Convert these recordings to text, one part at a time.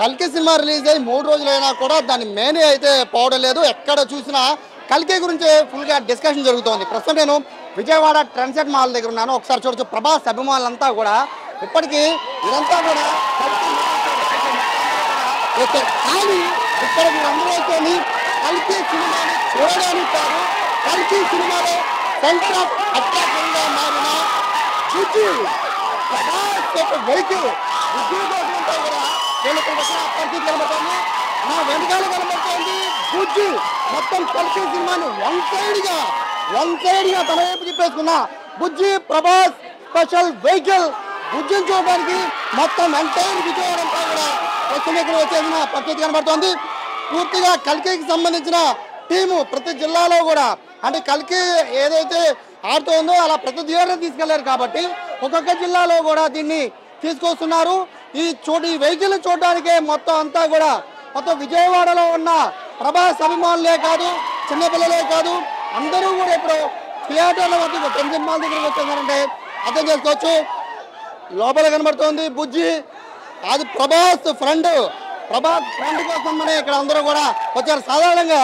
కల్కి cinema release అయ్యి 3 రోజులైనా కూడా దాని మేనే అయితే పోవడం లేదు. ఎక్కడ చూసినా కల్కి గురించి ఫుల్గా డిస్కషన్ జరుగుతోంది. ప్రస్తుతం నేను విజయవాడ ట్రెండ్సెట్ మాల్ దగ్గర ఉన్నాను. ఒకసారి చూడొచ్చు, ప్రభాస్ అభిమానులంతా కూడా ఇప్పటికీ ఇదంతా కూడా కానీ ఇక్కడ మీరందరూ వచ్చి కల్కి సినిమాని చూడడానికి కాదు, కల్కి సినిమాలో సెంటర్ ఆఫ్ అట్రాక్షన్గా మారిన బుజ్జి ప్రభాస్ యొక్క వెహికల్ బుజ్జి కోసమంతా కూడా పరిస్థితి కనబడుతుంది. నా వెనకాల కనబడుతోంది బుజ్జి మొత్తం కల్కి సినిమాని వన్ సైడ్ గా తన వైపు చెప్పేసుకున్న బుజ్జి ప్రభాస్ స్పెషల్ వెహికల్ బుజ్జిని చూడడానికి మొత్తం ఎంటైర్ విజయవాడ అంతా కూడా ఇక్కడ వచ్చేసిన పరిస్థితి కనబడుతోంది. పూర్తిగా కల్కికి సంబంధించిన టీము ప్రతి జిల్లాలో కూడా అంటే కల్కి ఏదైతే ఆడుతుందో అలా ప్రతి థియేటర్ తీసుకెళ్లారు కాబట్టి ఒక్కొక్క జిల్లాలో కూడా దీన్ని తీసుకొస్తున్నారు. ఈ వెహికల్ చూడడానికే మొత్తం అంతా కూడా మొత్తం విజయవాడలో ఉన్న ప్రభాస్ అభిమానులే కాదు, చిన్నపిల్లలే కాదు, అందరూ కూడా ఇప్పుడు థియేటర్ల వద్ద టెన్షన్ మాల్ దగ్గరికి వచ్చేసారంటే అర్థం చేసుకోవచ్చు. లోపల కనబడుతోంది బుజ్జి, అది ప్రభాస్ ఫ్రెండ్ కోసమనే ఇక్కడ అందరూ కూడా వచ్చారు. సాధారణంగా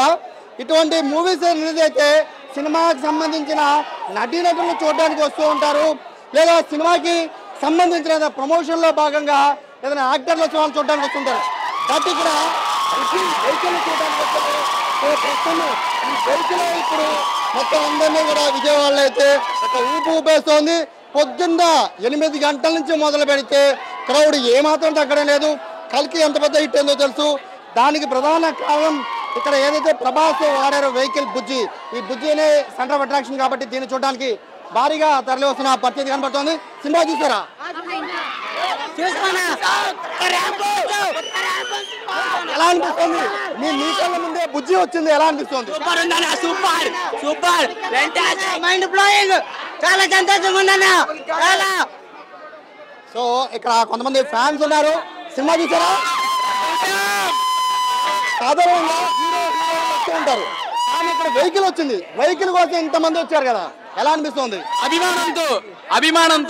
ఇటువంటి మూవీస్ రిలీజ్ అయితే సినిమాకి సంబంధించిన నటీనటులను చూడడానికి వస్తూ ఉంటారు, లేదా సినిమాకి సంబంధించిన ప్రమోషన్లో భాగంగా ఏదైనా యాక్టర్లు వచ్చే వాళ్ళు చూడడానికి వస్తుంటారు. బట్ ఇక్కడ వెహికల్ చూడడానికి వస్తారు. ప్రస్తుతం ఈ వెహికల్ ఇప్పుడు మొత్తం అందరినీ కూడా విజయవాడలో అయితే ఒక ఊపేస్తోంది. పొద్దున్న 8 గంటల నుంచి మొదలు పెడితే క్రౌడ్ ఏమాత్రం తగ్గడం లేదు. కల్కి ఎంత పెద్ద హిట్ ఏందో తెలుసు. దానికి ప్రధాన కారణం ఇక్కడ ఏదైతే ప్రభాస్ వాడారో వెహికల్ బుజ్జి, ఈ బుజ్జి అనే సెంటర్ ఆఫ్ అట్రాక్షన్ కాబట్టి దీన్ని చూడడానికి భారీగా తరలి వస్తున్న పరిస్థితి కనబడుతోంది. సినిమా చూసారా? ఎలా అనిపిస్తుంది? మీ కళ్ళ ముందే బుజ్జి వచ్చింది, ఎలా అనిపిస్తుంది? సూపర్ మైండ్ బ్లోయింగ్, చాలా సంతోషంగా ఉందన్న. సో ఇక్కడ కొంతమంది ఫ్యాన్స్ ఉన్నారు. సినిమా చూసారా? సాధారణంగా వస్తూ ఉంటారు కానీ ఇక్కడ వెహికల్ వచ్చింది. వెహికల్ కోసం ఇంతమంది వచ్చారు కదా, ఎలా అనిపిస్తుంది? అభిమానం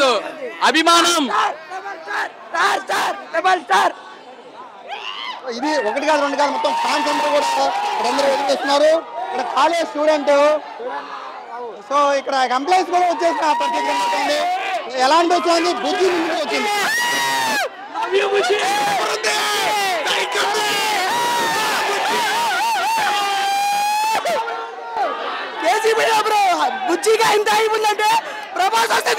ఇది 1 కాదు 2 కాదు, మొత్తం ఫ్యాన్స్ అందరూ కూడా అందరూ ఎదుగుతున్నారు. ఇక్కడ కాలేజ్ స్టూడెంట్, సో ఇక్కడ ఎంప్లాయీస్ కూడా వచ్చేసిన పరిస్థితి కనబడుతుంది. ఎలా అనిపిస్తుంది? బుజ్జి ముందుకు వచ్చింది. బుజ్జిగా ఇంత అయిపోయిందంటే ప్రభాస్ వస్తే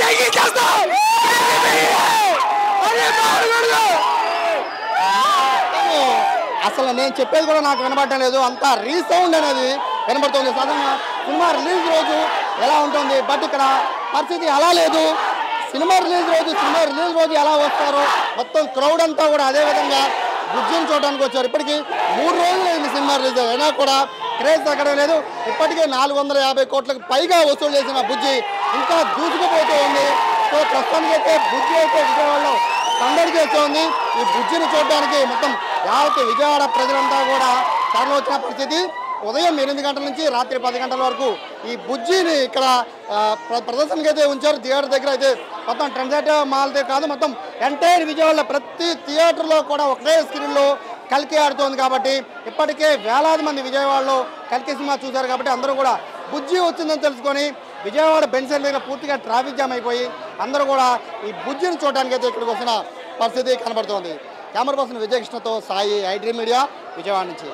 అసలు నేను చెప్పేది కూడా నాకు వినబడటం లేదు, అంతా రీసౌండ్ అనేది వినబడుతుంది. సాధారణ సినిమా రిలీజ్ రోజు ఎలా ఉంటుంది, బట్ ఇక్కడ పరిస్థితి అలా లేదు. సినిమా రిలీజ్ రోజు ఎలా వస్తారో మొత్తం క్రౌడ్ అంతా కూడా అదే విధంగా బుజ్జిని చూడడానికి వచ్చారు. ఇప్పటికీ 3 రోజులు అయింది సినిమా రిలీజ్ అయినా కూడా క్రేజ్ తగ్గడం లేదు. ఇప్పటికే 450 కోట్లకు పైగా వసూలు చేసిన బుజ్జి ఇంకా దూసుకుపోతూ ఉంది. సో ప్రస్తుతానికి అయితే బుజ్జి అయితే విజయవాడలో సందడి చేస్తోంది. ఈ బుజ్జిని చూడడానికి మొత్తం యావత్ విజయవాడ ప్రజలంతా కూడా తరలి వచ్చిన పరిస్థితి. ఉదయం 8 గంటల నుంచి రాత్రి 10 గంటల వరకు ఈ బుజ్జిని ఇక్కడ ప్రదర్శనకి అయితే ఉంచారు. థియేటర్ దగ్గర అయితే మొత్తం ట్రెండ్సెట్ మాల్దే కాదు, మొత్తం ఎంటైర్ విజయవాడలో ప్రతి థియేటర్లో కూడా ఒకటే స్క్రీన్లో కల్కి ఆడుతోంది. కాబట్టి ఇప్పటికే వేలాది మంది విజయవాడలో కల్కి సినిమా చూశారు. కాబట్టి అందరూ కూడా బుజ్జి వచ్చిందని తెలుసుకొని విజయవాడ బెంచ్ దగ్గర పూర్తిగా ట్రాఫిక్ జామ్ అయిపోయి అందరూ కూడా ఈ బుజ్జిని చూడడానికి అయితే ఇక్కడికి వచ్చిన పరిస్థితి కనబడుతోంది. కెమెరా పర్సన్ విజయకృష్ణతో Sai, I dream media, Vijayawada నుంచి.